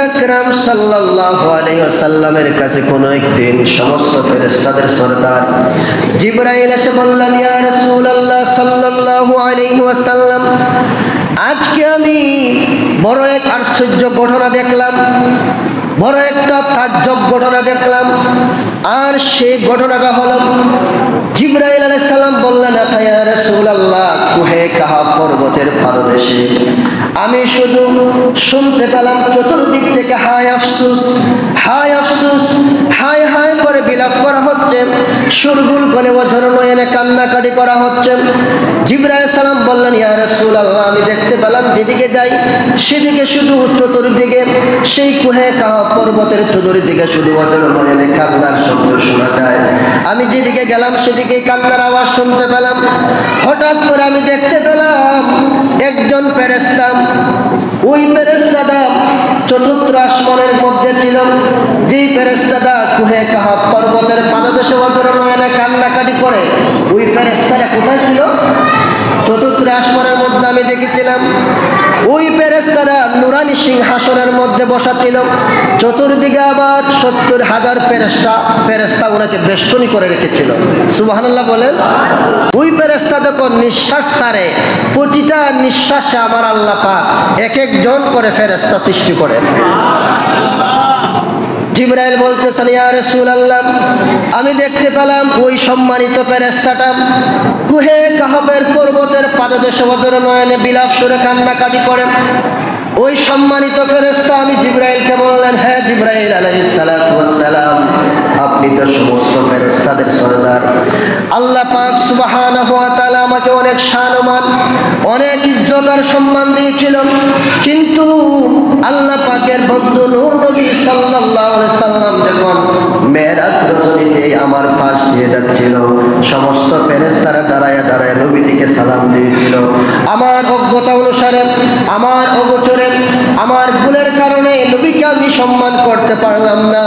আকরাম সাল্লাল্লাহু আলাইহি ওয়াসাল্লামের কাছে কোন একদিন সমস্ত ফেরেশতাদের সরদার জিবরাইল এসে বললেন, ইয়া রাসূলুল্লাহ সাল্লাল্লাহু আলাইহি ওয়াসাল্লাম, আজকে আমি বড় এক আশ্চর্য ঘটনা দেখলাম, বড় একটা তাজ্জব ঘটনা দেখলাম। আর সেই ঘটনাটা হলো, জিবরাইল আলাইহিস সালাম বললেন, ইয়া রাসূলুল্লাহ, কুহে কাহাফ পর্বতের পাদদেশে আমি শুধু শুনতে পেলাম চতুর্দিক থেকে হায় আফসোস, হায় আফসোস, হায় হায় করে বিলাপ করা হচ্ছে, সুরগুল করে ওঝর নয়নে কান্নাকাটি করা হচ্ছে। জিবরাইল আলাইহিস সালাম বললেন, ইয়া রাসূলুল্লাহ, আমি দেখতে পেলাম যেদিকে যাই সেদিকে শুধু চতুর্দিকে সেই কুহে কাহাফ পর্বতের চতুর্দিকে শুধু ওঝর নয়নে কান্নার শব্দ শোনা যায়। আমি যেদিকে গেলাম সেদিকে কান্নার আওয়াজ শুনতে পেলাম। হঠাৎ করে আমি দেখতে পেলাম একজন ফেরেশতা, ওই ফেরেশতাটা চতুর্থ আসমানের মধ্যে ছিল। যেই ফেরেশতাটা কুহে কাহাফ পর্বতের পাদদেশে ওঝর নয়নে কান্নাকাটি করে, ওই ফেরেশতাটা কোথায় ছিল? চতুর্থ আসমানের মধ্যে আমি দেখেছিলাম। ওই ফেরেশতারা নুরানি সিংহাসনের মধ্যে বসা ছিল। চতুর্দিকে আবার ৭০,০০০ ফেরেশতা ওনাকে বেষ্টনী করে রেখেছিল। সুবহানাল্লাহ বলেন। ওই ফেরেশতা যখন নিঃশ্বাস ছাড়ে, প্রতিটা নিঃশ্বাসে আমার আল্লাহ পাক এক একজন করে ফেরেশতা সৃষ্টি করেন। জিবরাইল বলতেছেন, ইয়া রাসূলুল্লাহ, আমি দেখতে পেলাম ওই সম্মানিত ফেরেশতাটা কুহে কাহাফের পর্বতের পাদদেশে ওঝর নয়নে বিলাপ সুরে কান্নাকাটি করে। ওই সম্মানিত ফেরেশতা আমি জিবরাইলকে বললেন, হ্যাঁ জিবরাইল আলাইহিস সালাতু ওয়াস সালাম, আপনি তো সমস্ত ফেরেশতাদের সরদার। আল্লাহ পাক সুবহানাহু ওয়া তাআলা আমাকে অনেক সম্মান, অনেক ইজ্জত আর সম্মান দিয়েছিল, কিন্তু আল্লাহ পাকের বন্ধু নূর নবী সাল্লাল্লাহু আলাইহি সাল্লাম যখন মেরাজ রজনীতে আমার পাশ দিয়ে যাচ্ছিল, সমস্ত ফেরেশতারা দাঁড়ায় দাঁড়ায় নবীজিকে সালাম দিয়েছিল। আমার অজ্ঞতা অনুসারে, আমার অগোচরে, আমার ভুলের কারণে নবীকে আমি সম্মান করতে পারলাম না,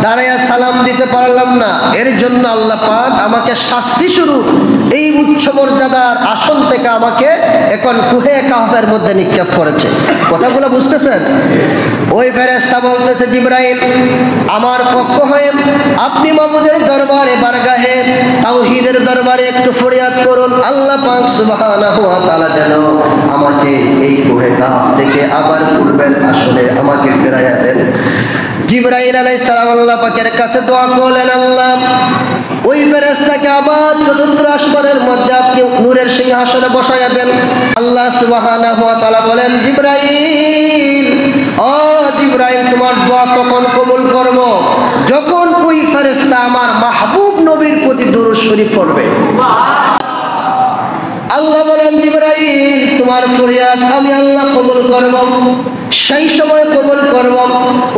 দাঁড়ায় সালাম দিতে পারলাম না। এর জন্য আল্লাহ পাক আমাকে শাস্তি স্বরূপ এই উচ্চ মর্যাদার আসন থেকে আমাকে এখন কুহে কাহাফের মধ্যে নিক্ষেপ করেছে। কথাগুলো বুঝতেছেন? ওই ফেরেশতা বলতেছে, জিবরাইল, আমার পক্ষ হয়ে আপনি মাবুদের দরবারে, বারগাহে তাওহীদের দরবারে একটু ফরিয়াদ করুন, আল্লাহ পাক সুবহানাহু ওয়া তাআলা যেন আমাকে এই কুহে কাহাফ থেকে আবার পূর্বের আসলে আমাকে ফেরাইয়া দেন। জিবরাইল আলাইহিস সালাম আল্লাহ পাকের কাছে দোয়া করলেন, আল্লাহ ওই ফেরেশতাকে আবার চতুর্থ আসমানের মধ্যে আপনি নূরের সিংহাসনে বসাইয়া দেন। আল্লাহ সুবহানাহু ওয়া তাআলা বলেন, জিবরাইল, ও জিবরাইল, তোমার দোয়া তখন কবুল করব যখন ওই ফেরেশতা আমার মাহবুব নবীর প্রতি দুরূদ শরীফ পড়বে। আল্লাহ বলেন, জিবরাইল, তোমার ফরিয়াদ আমি আল্লাহ কবুল করব, সেই সময় কবুল করব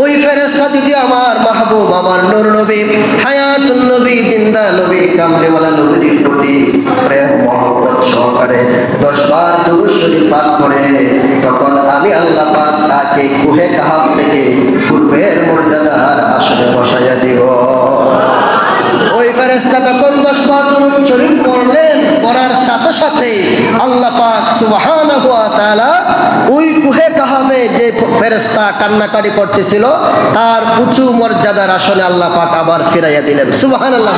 ওই ফেরেশতা যদি আমার মাহবুব, আমার নূর নবী, হায়াতুন নবী, জিন্দা নবী, কামলিওয়ালা নবীর প্রতি প্রেম মহব্বত সহকারে 10 বার দুরূদ শরীফ পাঠ করে, তখন আমি আল্লাহ পাক তাকে কুহে কাহাফ থেকে পূর্বের মর্যাদার আসনে বসাইয়া দিব। ওই ফেরেশতা তখন 10 বার দুরূদ শরীফ পড়লেন, পড়ার সাথে সাথে আল্লাহ পাক সুবহানাহু ওয়া তাআলা ওই কুহে কাহাফে যে ফেরেশতা কান্নাকাটি করতেছিল তার উঁচু মর্যাদার আসনে আল্লাহ পাক আবার ফিরাইয়া দিলেন। সুবহানাল্লাহ।